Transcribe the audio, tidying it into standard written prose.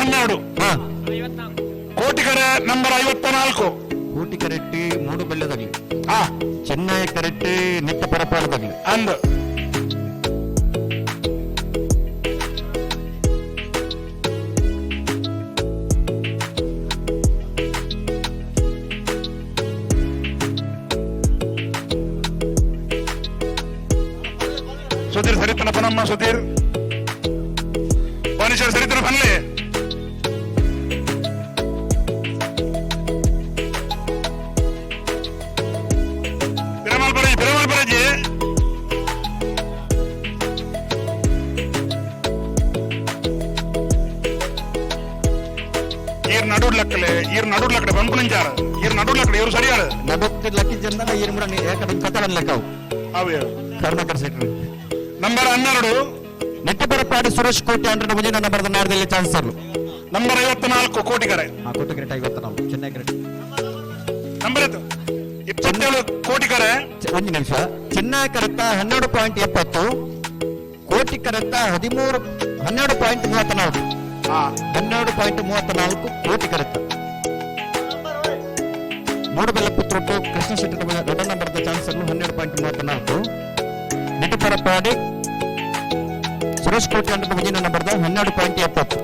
Number 12. ಕೋಟಿಕರೆ number 54. ಕೋಟಿಕರೆಟ್ಟಿ ಮೂಡು ಬೆಳ್ಳದಾಗ್ಲಿ, ಹಾ ಚೆನ್ನೈ ಕರೆಟ್ಟಿ ನಿತ್ಯ ಪರಪಾಡದಾಗ್ಲಿ ಅಂದು ಸುಧೀರ್ ಸರಿತನ ಪನಮ್ಮ ಸುಧೀರ್ ಪನಿಷರ್ ಸರಿತನ ಪನ್ಲೆ ಪಿರಮಲ್ ಬರಜಿ ಈರ್ ನಡುಡ್ ಲಕ್ಕಡೆ ಬಂಪುನಂಚಾರ ಈರ್ ನಡುಡ್ ಲಕ್ಕಡೆ ಇವರು ಸರಿಯಾಳ ನಡುಕ್ಕೆ ಲಕ್ಕಿ ಜನ ಏನು ಕೂಡ ಏಕಡೆ ಕಥೆ ಲೆಕ್ಕವು ಅವೇ ಕರ್ನಾಟಕ ಸೆಕ್ಟರ್ ನಂಬರ್ 12 ನಿತ್ಯ ಪರಪಾಡಿ ಸುರೇಶ್ ಕೋಟಿ ಅಂದ್ರೆ ಮುಂದಿನ ನಂಬರ್ದ ನಾಡದಲ್ಲಿ ಚಾನ್ಸರ್ ನಂಬರ್ 54 ಕೋಟಿಕರೆ. ಕೋಟಿಕರೆಟ್ 54 Chennai correct number 27 ಕೋಟಿಕರೆ. ಒಂದು ನಿಮಿಷ. ಚೆನ್ನೈ ಕರೆಕ್ಟ 12.70, ಕೋಟಿ ಕರೆಕ್ಟ 12.34 12.34 ಕೋಟಿ ಕರೆಕ್ಟ. ಮೂಡುಬೆಲ್ಲ ಪುತ್ರೊಟ್ಟು ಕೃಷ್ಣ ಶೆಟ್ಟಿ ದೊಡ್ಡ ನಂಬರ್ದ ಚಾನ್ಸರ್ 12.34, ನಿತ್ಯ ಪರಪಾಡಿ ಸುರೇಶ್ ಕೋಟಿ ಅಂದ್ರೆ ಮುಂದಿನ ನಂಬರ್ದ 12.70.